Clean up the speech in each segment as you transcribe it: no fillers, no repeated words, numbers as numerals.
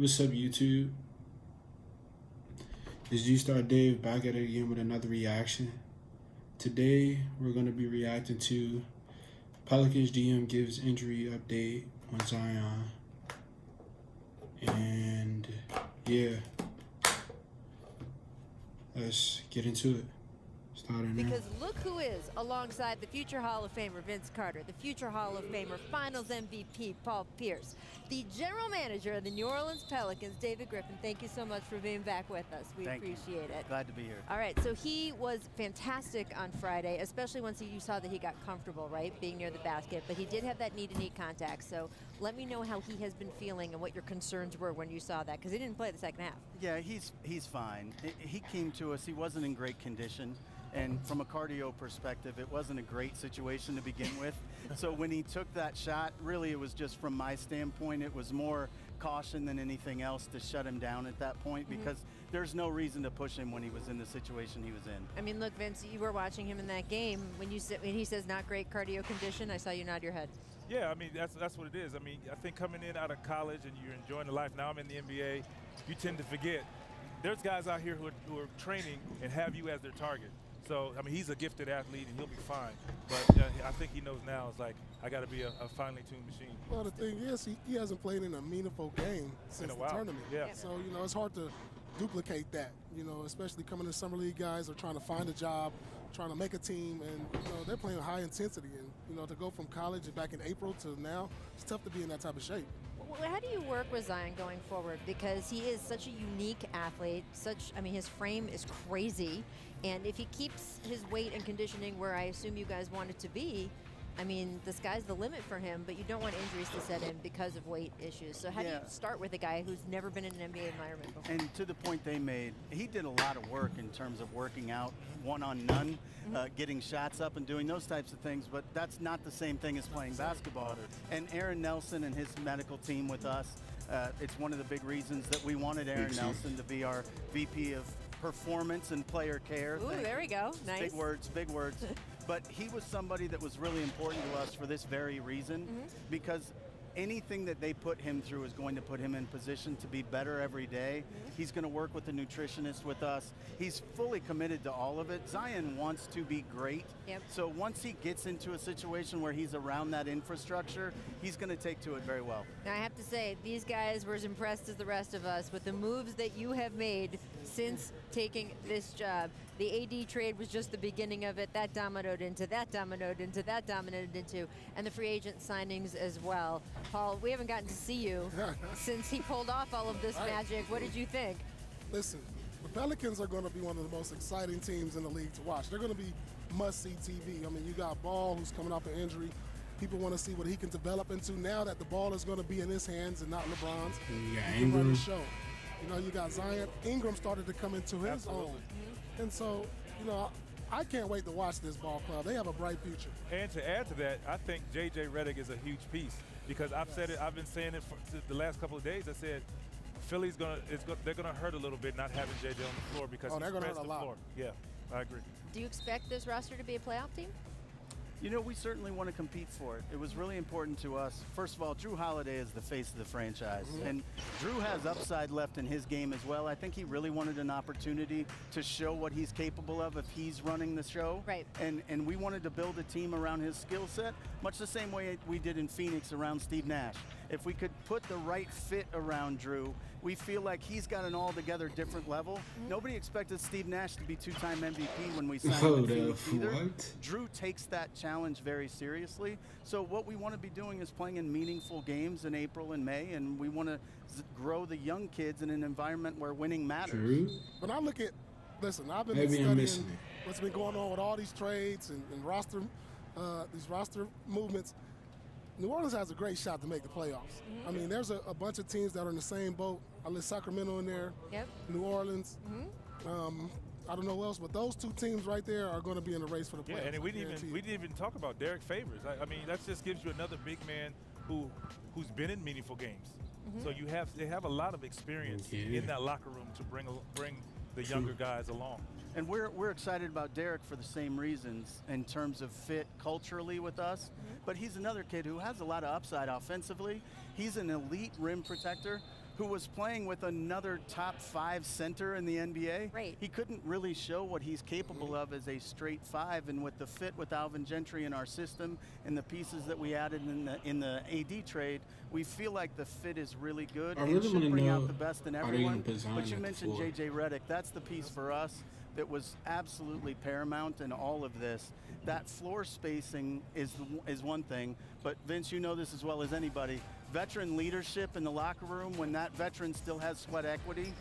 What's up, YouTube? This is G-Star Dave back at it again with another reaction. Today, we're going to be reacting to Pelicans GM gives injury update on Zion. And yeah, let's get into it. Starting now. Because look who is alongside the future Hall of Famer Vince Carter, the future Hall of Famer Finals MVP Paul Pierce, the general manager of the New Orleans Pelicans, David Griffin. Thank you so much for being back with us. We appreciate it. Glad to be here. All right, so he was fantastic on Friday, especially once you saw that he got comfortable, right, being near the basket. But he did have that knee-to-knee contact. So let me know how he has been feeling and what your concerns were when you saw that, because he didn't play the second half. Yeah, he's fine. He came to us. He wasn't in great condition. And from a cardio perspective, it wasn't a great situation to begin with. So when he took that shot, really it was just from my standpoint, it was more caution than anything else to shut him down at that point, because there's no reason to push him when he was in the situation he was in. I mean, look, Vince, you were watching him in that game. When he says not great cardio condition, I saw you nod your head. Yeah, I mean, that's what it is. I mean, I think coming in out of college and you're enjoying the life, now I'm in the NBA, you tend to forget. There's guys out here who are training and have you as their target. So, I mean, he's a gifted athlete and he'll be fine. But I think he knows now, it's like, I got to be a finely tuned machine. Well, the thing is, he hasn't played in a meaningful game since the tournament. Yeah. So, it's hard to duplicate that, especially coming to Summer League guys are trying to find a job, trying to make a team, and, they're playing high intensity. And, to go from college back in April to now, it's tough to be in that type of shape. Well, how do you work with Zion going forward? Because he is such a unique athlete. His frame is crazy. And if he keeps his weight and conditioning where I assume you guys want it to be, I mean, the sky's the limit for him, but you don't want injuries to set in because of weight issues. So how do you start with a guy who's never been in an NBA environment before? And to the point they made, he did a lot of work in terms of working out one-on-none, getting shots up and doing those types of things, but that's not the same thing as playing basketball. And Aaron Nelson and his medical team with us, it's one of the big reasons that we wanted Aaron Nelson to be our VP of performance and player care. Ooh, there we go. Nice. Big words, big words. But he was somebody that was really important to us for this very reason, because anything that they put him through is going to put him in position to be better every day. He's going to work with the nutritionist with us. He's fully committed to all of it. Zion wants to be great. So once he gets into a situation where he's around that infrastructure, he's going to take to it very well. Now, I have to say, these guys were as impressed as the rest of us with the moves that you have made since taking this job. The AD trade was just the beginning of it. That dominoed into, that dominoed into, that dominated into, and the free agent signings as well. Paul, we haven't gotten to see you since he pulled off all of this magic. What did you think? Listen, the Pelicans are going to be one of the most exciting teams in the league to watch. They're going to be must-see TV. I mean, you got Ball, who's coming off an injury. People want to see what he can develop into now that the ball is going to be in his hands and not LeBron's. You got he can run the show. You got Zion. Ingram started to come into his own. And so, I can't wait to watch this ball club. They have a bright future. And to add to that, I think J.J. Redick is a huge piece, because I've said it. I've been saying it for the last couple of days. I said Philly's they're gonna hurt a little bit not having J.J. on the floor, because they're gonna hurt a lot. Floor. Yeah, I agree. Do you expect this roster to be a playoff team? We certainly want to compete for it. It was really important to us. First of all, Drew Holiday is the face of the franchise. And Drew has upside left in his game as well. I think he really wanted an opportunity to show what he's capable of if he's running the show. Right. And we wanted to build a team around his skill set, much the same way we did in Phoenix around Steve Nash. If we could put the right fit around Drew, we feel like he's got an altogether different level. Nobody expected Steve Nash to be two-time MVP when we signed him in Phoenix either. Drew takes that challenge very seriously. So what we want to be doing is playing in meaningful games in April and May, and we want to grow the young kids in an environment where winning matters. When I look at, listen, I've been studying what's been going on with all these trades and these roster movements. New Orleans has a great shot to make the playoffs. I mean, there's a bunch of teams that are in the same boat. I list Sacramento in there, New Orleans. I don't know who else, but those two teams right there are going to be in the race for the playoffs. Yeah, and we didn't even talk about Derek Favors. I mean, that just gives you another big man who's been in meaningful games. So they have a lot of experience in that locker room to bring the younger guys along. And we're excited about Derek for the same reasons in terms of fit culturally with us. But he's another kid who has a lot of upside offensively. He's an elite rim protector. who was playing with another top 5 center in the NBA. Right. He couldn't really show what he's capable of as a straight 5, and with the fit with Alvin Gentry in our system and the pieces that we added in the AD trade, we feel like the fit is really good and should bring out the best in everyone. But you mentioned JJ Redick. That's the piece for us that was absolutely paramount in all of this. That floor spacing is one thing, but Vince, you know this as well as anybody. Veteran leadership in the locker room, when that veteran still has sweat equity,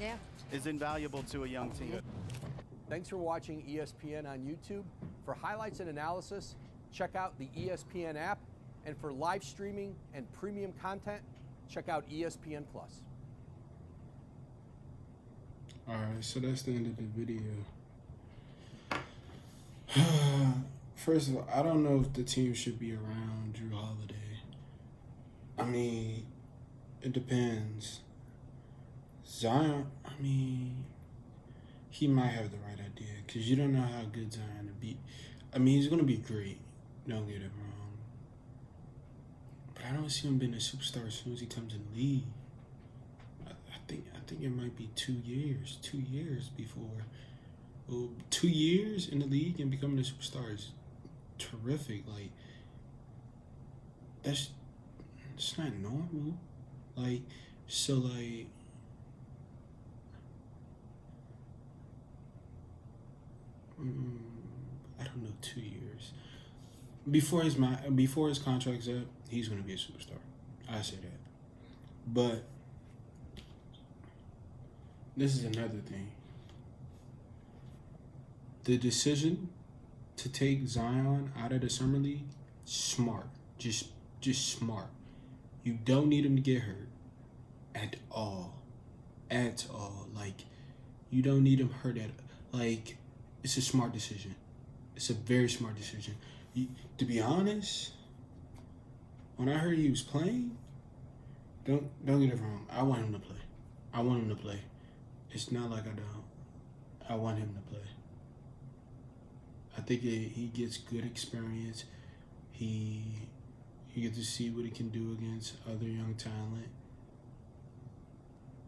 is invaluable to a young team. Thanks for watching ESPN on YouTube. For highlights and analysis, check out the ESPN app. And for live streaming and premium content, check out ESPN+. All right, so that's the end of the video. First of all, I don't know if the team should be around Drew Holiday. I mean, it depends. Zion, I mean, he might have the right idea because you don't know how good Zion will be. I mean, he's going to be great. Don't get it wrong. But I don't see him being a superstar as soon as he comes in the league. I think it might be 2 years. 2 years before. Well, 2 years in the league and becoming a superstar is terrific. Like, it's not normal. Like, so, like, I don't know, 2 years. Before his contract's up, he's going to be a superstar. I say that. But this is another thing. The decision to take Zion out of the summer league, smart. Just smart. You don't need him to get hurt at all. At all. Like, you don't need him hurt at like, it's a smart decision. It's a very smart decision. To be honest, when I heard he was playing, don't get it wrong. I want him to play. I want him to play. It's not like I don't. I want him to play. I think he gets good experience. You get to see what he can do against other young talent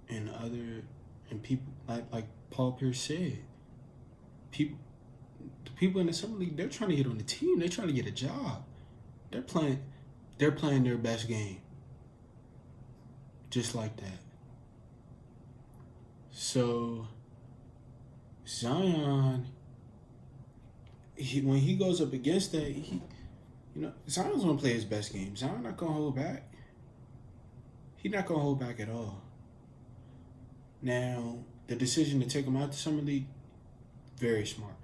and people like Paul Pierce said. The people in the summer league, they're trying to get on the team. They're trying to get a job. They're playing their best game. Just like that. So Zion, when he goes up against that, Zion's gonna play his best game. Zion not gonna hold back. He's not gonna hold back at all. Now, the decision to take him out the summer league, very smart.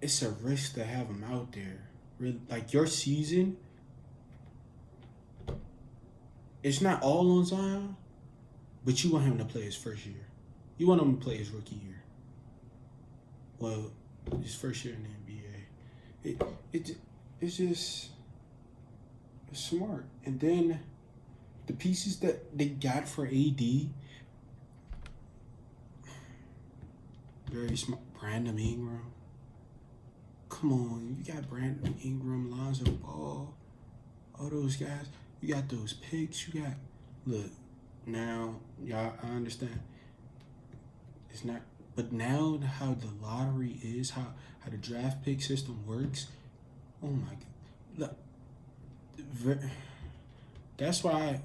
It's a risk to have him out there. Really, like, your season, it's not all on Zion, but you want him to play his first year. You want him to play his rookie year. Well, his first year in the NBA. It's smart. And then the pieces that they got for AD, very smart. Brandon Ingram. Come on, you got Brandon Ingram, Lonzo Ball, all those guys. You got those picks. Look, now, y'all, I understand. It's not, but now how the lottery is, how the draft pick system works, oh my God. Look, that's why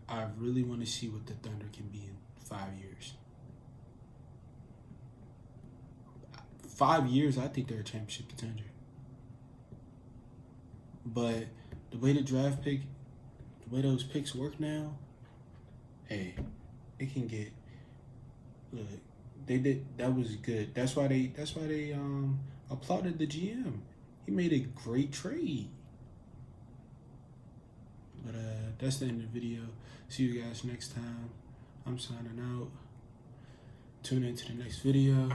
I really want to see what the Thunder can be in 5 years. 5 years, I think they're a championship contender. But the way the draft pick, the way those picks work now, hey, it can get. Look, they did. That was good. That's why they applauded the GM. He made a great trade. But that's the end of the video. See you guys next time. I'm signing out. Tune in to the next video.